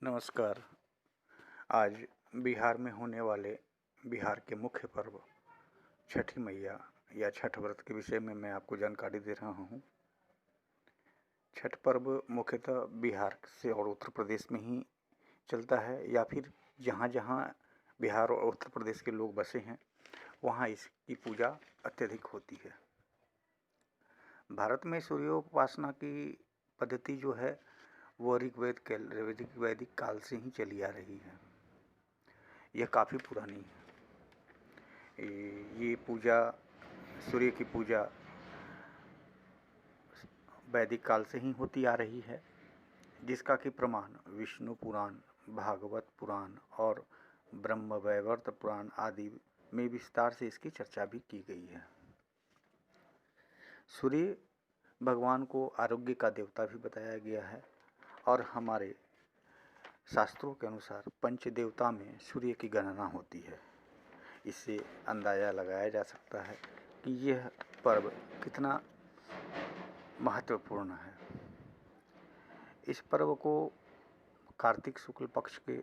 नमस्कार। आज बिहार में होने वाले बिहार के मुख्य पर्व छठी मैया या छठ व्रत के विषय में मैं आपको जानकारी दे रहा हूँ। छठ पर्व मुख्यतः बिहार से और उत्तर प्रदेश में ही चलता है, या फिर जहाँ जहाँ बिहार और उत्तर प्रदेश के लोग बसे हैं वहाँ इसकी पूजा अत्यधिक होती है। भारत में सूर्योपासना की पद्धति जो है वो वैदिक काल से ही चली आ रही है। यह काफ़ी पुरानी है। ये पूजा, सूर्य की पूजा वैदिक काल से ही होती आ रही है, जिसका कि प्रमाण विष्णु पुराण, भागवत पुराण और ब्रह्म वैवर्त पुराण आदि में विस्तार से इसकी चर्चा भी की गई है। सूर्य भगवान को आरोग्य का देवता भी बताया गया है और हमारे शास्त्रों के अनुसार पंच देवता में सूर्य की गणना होती है। इससे अंदाज़ा लगाया जा सकता है कि यह पर्व कितना महत्वपूर्ण है। इस पर्व को कार्तिक शुक्ल पक्ष के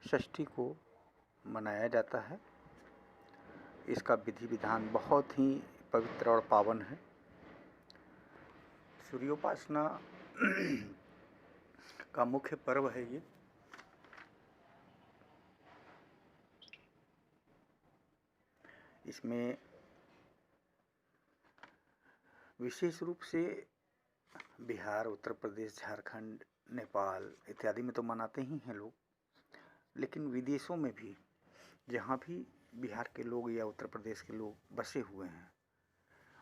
षष्ठी को मनाया जाता है। इसका विधि विधान बहुत ही पवित्र और पावन है। सूर्योपासना का मुख्य पर्व है ये। इसमें विशेष रूप से बिहार, उत्तर प्रदेश, झारखंड, नेपाल इत्यादि में तो मनाते ही हैं लोग, लेकिन विदेशों में भी जहाँ भी बिहार के लोग या उत्तर प्रदेश के लोग बसे हुए हैं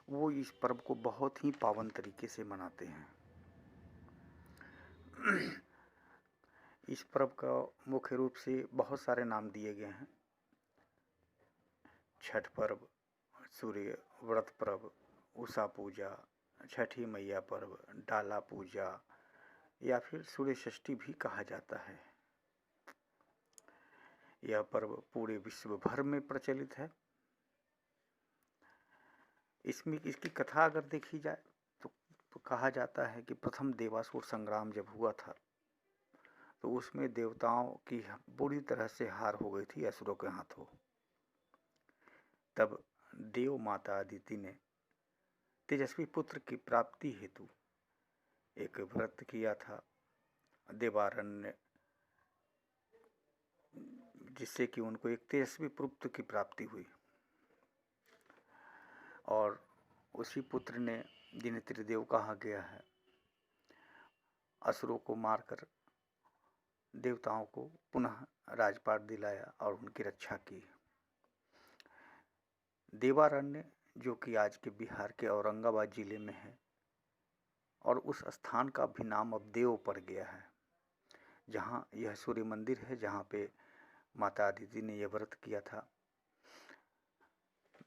वो इस पर्व को बहुत ही पावन तरीके से मनाते हैं। इस पर्व का मुख्य रूप से बहुत सारे नाम दिए गए हैं। छठ पर्व, सूर्य व्रत पर्व, उषा पूजा, छठी मैया पर्व, डाला पूजा या फिर सूर्य षष्ठी भी कहा जाता है। यह पर्व पूरे विश्व भर में प्रचलित है। इसमें इसकी कथा अगर देखी जाए तो कहा जाता है कि प्रथम देवासुर संग्राम जब हुआ था तो उसमें देवताओं की बुरी तरह से हार हो गई थी असुरों के हाथों। तब देव माता अदिति ने तेजस्वी पुत्र की प्राप्ति हेतु एक व्रत किया था, देवारण्य, जिससे कि उनको एक तेजस्वी पुत्र की प्राप्ति हुई। और उसी पुत्र ने, जिन्हें त्रिदेव कहा गया है, असुरों को मारकर देवताओं को पुनः राजपाट दिलाया और उनकी रक्षा की। देवारण्य, जो कि आज के बिहार के औरंगाबाद जिले में है, और उस स्थान का भी नाम अब देव पड़ गया है, जहाँ यह सूर्य मंदिर है, जहाँ पे माता अदिति ने यह व्रत किया था।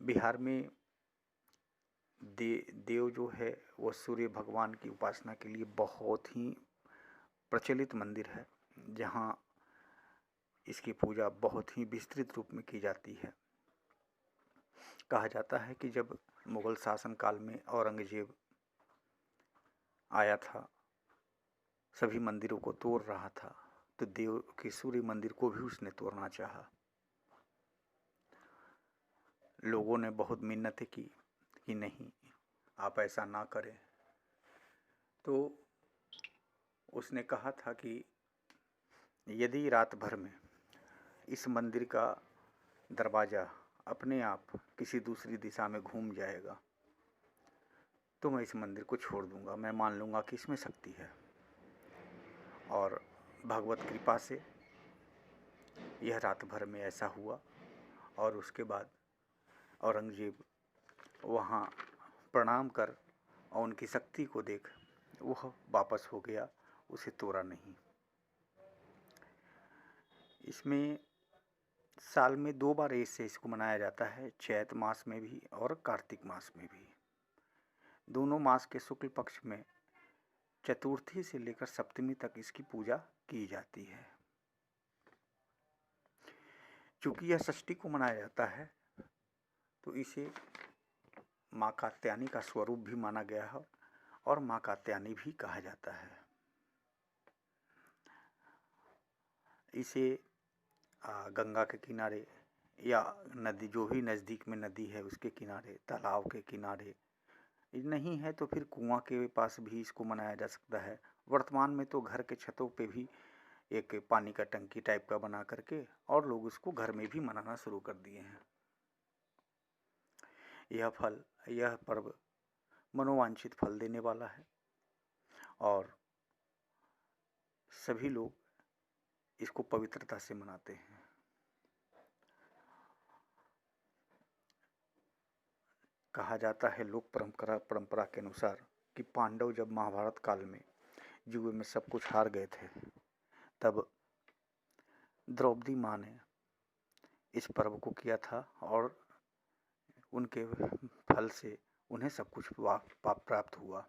बिहार में देव जो है वो सूर्य भगवान की उपासना के लिए बहुत ही प्रचलित मंदिर है, जहाँ इसकी पूजा बहुत ही विस्तृत रूप में की जाती है। कहा जाता है कि जब मुगल शासन काल में औरंगजेब आया था, सभी मंदिरों को तोड़ रहा था, तो देव के सूर्य मंदिर को भी उसने तोड़ना चाहा। लोगों ने बहुत मिन्नतें की कि नहीं, आप ऐसा ना करें। तो उसने कहा था कि यदि रात भर में इस मंदिर का दरवाज़ा अपने आप किसी दूसरी दिशा में घूम जाएगा तो मैं इस मंदिर को छोड़ दूंगा, मैं मान लूँगा कि इसमें शक्ति है। और भगवत कृपा से यह रात भर में ऐसा हुआ और उसके बाद औरंगजेब वहाँ प्रणाम कर और उनकी शक्ति को देख वह वापस हो गया, उसे तोड़ा नहीं। इसमें साल में 2 बार ऐसे इसको मनाया जाता है, चैत मास में भी और कार्तिक मास में भी। दोनों मास के शुक्ल पक्ष में चतुर्थी से लेकर सप्तमी तक इसकी पूजा की जाती है। चूँकि यह षष्ठी को मनाया जाता है तो इसे माँ कात्यायनी का स्वरूप भी माना गया है और माँ कात्यायनी भी कहा जाता है। इसे गंगा के किनारे या नदी, जो भी नज़दीक में नदी है उसके किनारे, तालाब के किनारे, नहीं है तो फिर कुआं के पास भी इसको मनाया जा सकता है। वर्तमान में तो घर के छतों पे भी एक पानी का टंकी टाइप का बना करके और लोग उसको घर में भी मनाना शुरू कर दिए हैं। यह पर्व मनोवांछित फल देने वाला है और सभी लोग इसको पवित्रता से मनाते हैं। कहा जाता है लोक परंपरा के अनुसार कि पांडव जब महाभारत काल में जुए में सब कुछ हार गए थे, तब द्रौपदी माँ ने इस पर्व को किया था और उनके फल से उन्हें सब कुछ प्राप्त हुआ।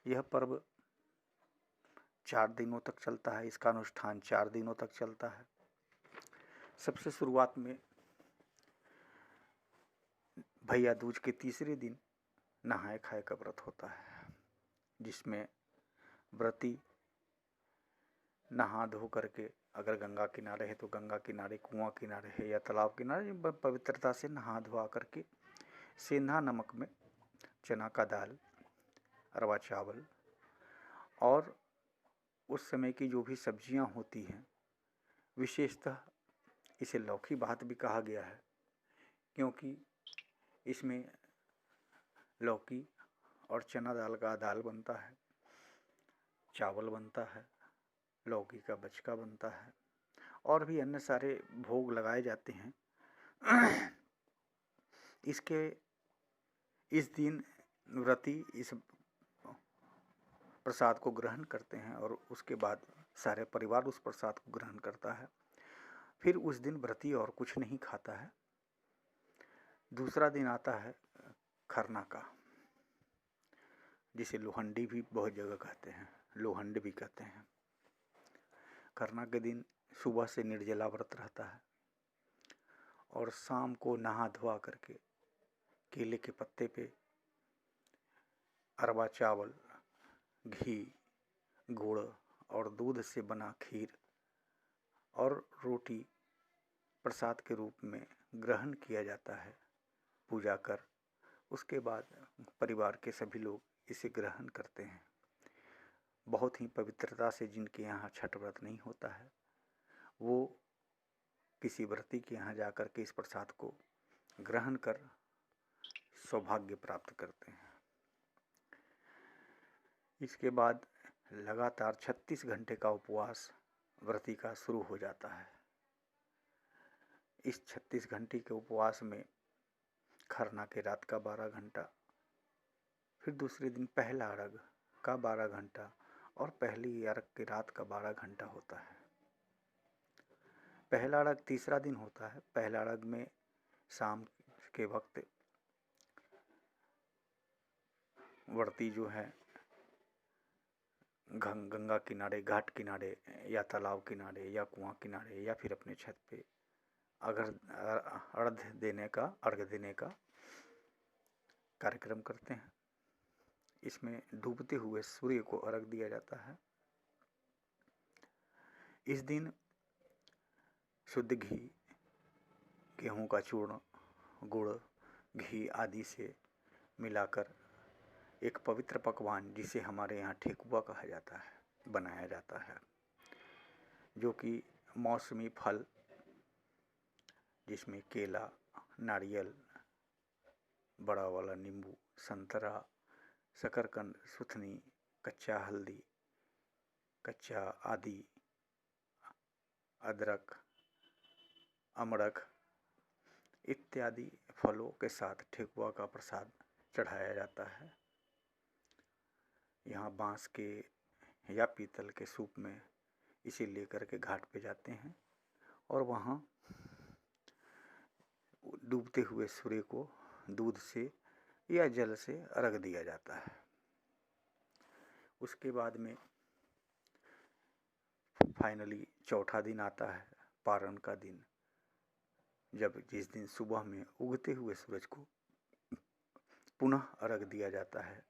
यह पर्व 4 दिनों तक चलता है। इसका अनुष्ठान 4 दिनों तक चलता है। सबसे शुरुआत में भैया दूज के तीसरे दिन नहाए खाए का व्रत होता है, जिसमें व्रती नहा धो करके, अगर गंगा किनारे है तो गंगा किनारे, कुआं किनारे है या तालाब किनारे, पवित्रता से नहा धोआ करके सेंधा नमक में चना का दाल, अरवा चावल और उस समय की जो भी सब्जियां होती हैं, विशेषतः इसे लौकी भात भी कहा गया है क्योंकि इसमें लौकी और चना दाल का दाल बनता है, चावल बनता है, लौकी का बचका बनता है और भी अन्य सारे भोग लगाए जाते हैं। इस दिन व्रती इस प्रसाद को ग्रहण करते हैं और उसके बाद सारे परिवार उस प्रसाद को ग्रहण करता है। फिर उस दिन व्रती और कुछ नहीं खाता है। दूसरा दिन आता है खरना का, जिसे लोहंडी भी बहुत जगह कहते हैं, लोहंड भी कहते हैं। खरना के दिन सुबह से निर्जला व्रत रहता है और शाम को नहा धोआ करके केले के पत्ते पे अरवा चावल, घी, गुड़ और दूध से बना खीर और रोटी प्रसाद के रूप में ग्रहण किया जाता है पूजा कर। उसके बाद परिवार के सभी लोग इसे ग्रहण करते हैं। बहुत ही पवित्रता से जिनके यहाँ छठ व्रत नहीं होता है, वो किसी व्रती के यहाँ जाकर के इस प्रसाद को ग्रहण कर सौभाग्य प्राप्त करते हैं। इसके बाद लगातार 36 घंटे का उपवास व्रती का शुरू हो जाता है। इस 36 घंटे के उपवास में खरना के रात का 12 घंटा, फिर दूसरे दिन पहला अर्घ का 12 घंटा और पहली अर्घ के रात का 12 घंटा होता है। पहला अर्घ तीसरा दिन होता है। पहला अर्घ में शाम के वक्त व्रती जो है गंगा किनारे, घाट किनारे या तालाब किनारे या कुआं किनारे या फिर अपने छत पे अर्घ देने का कार्यक्रम करते हैं। इसमें डूबते हुए सूर्य को अर्घ दिया जाता है। इस दिन शुद्ध घी, गेहूं का चूर्ण, गुड़, घी आदि से मिलाकर एक पवित्र पकवान, जिसे हमारे यहाँ ठेकुआ कहा जाता है, बनाया जाता है, जो कि मौसमी फल, जिसमें केला, नारियल, बड़ा वाला नींबू, संतरा, शकरकंद, सुथनी, कच्चा हल्दी, कच्चा आदि, अदरक, अमरख इत्यादि फलों के साथ ठेकुआ का प्रसाद चढ़ाया जाता है। यहाँ बांस के या पीतल के सूप में इसे लेकर के घाट पे जाते हैं और वहाँ डूबते हुए सूर्य को दूध से या जल से अर्घ दिया जाता है। उसके बाद में फाइनली चौथा दिन आता है, पारण का दिन, जिस दिन सुबह में उगते हुए सूरज को पुनः अर्घ दिया जाता है।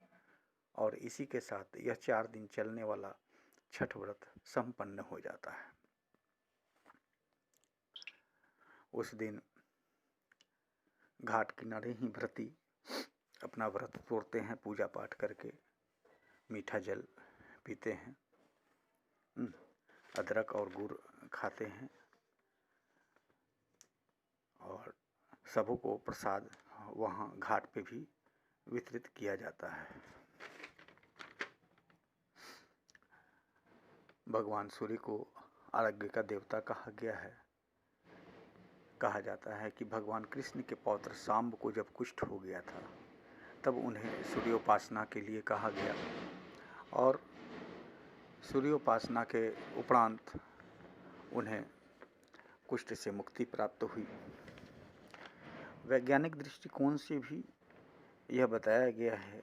और इसी के साथ यह 4 दिन चलने वाला छठ व्रत संपन्न हो जाता है। उस दिन घाट किनारे ही व्रती अपना व्रत तोड़ते हैं, पूजा पाठ करके मीठा जल पीते हैं, अदरक और गुड़ खाते हैं और सबको प्रसाद वहाँ घाट पे भी वितरित किया जाता है। भगवान सूर्य को आरोग्य का देवता कहा गया है। कहा जाता है कि भगवान कृष्ण के पौत्र सांब को जब कुष्ठ हो गया था तब उन्हें सूर्योपासना के लिए कहा गया और सूर्योपासना के उपरांत उन्हें कुष्ठ से मुक्ति प्राप्त हुई। वैज्ञानिक दृष्टिकोण से भी यह बताया गया है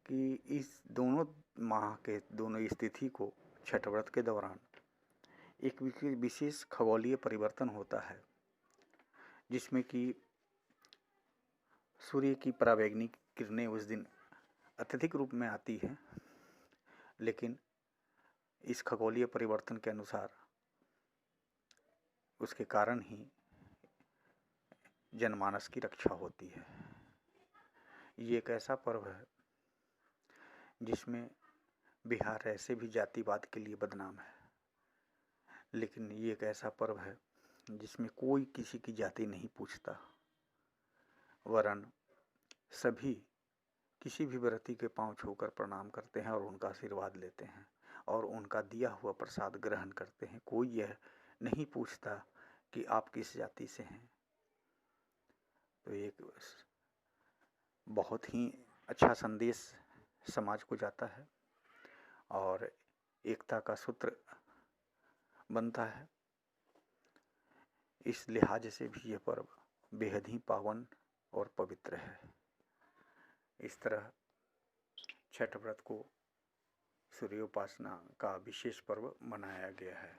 कि इस दोनों माह के दोनों स्थिति को छठ व्रत के दौरान एक विशेष खगोलीय परिवर्तन होता है, जिसमें कि सूर्य की परावैंगनिक किरणें उस दिन अत्यधिक रूप में आती हैं, लेकिन इस खगोलीय परिवर्तन के अनुसार उसके कारण ही जनमानस की रक्षा होती है। ये एक ऐसा पर्व है जिसमें बिहार ऐसे भी जातिवाद के लिए बदनाम है, लेकिन ये एक ऐसा पर्व है जिसमें कोई किसी की जाति नहीं पूछता, वरन सभी किसी भी व्रती के पांव छूकर प्रणाम करते हैं और उनका आशीर्वाद लेते हैं और उनका दिया हुआ प्रसाद ग्रहण करते हैं। कोई यह नहीं पूछता कि आप किस जाति से हैं। तो एक बहुत ही अच्छा संदेश समाज को जाता है और एकता का सूत्र बनता है। इस लिहाज से भी यह पर्व बेहद ही पावन और पवित्र है। इस तरह छठ व्रत को सूर्योपासना का विशेष पर्व मनाया गया है।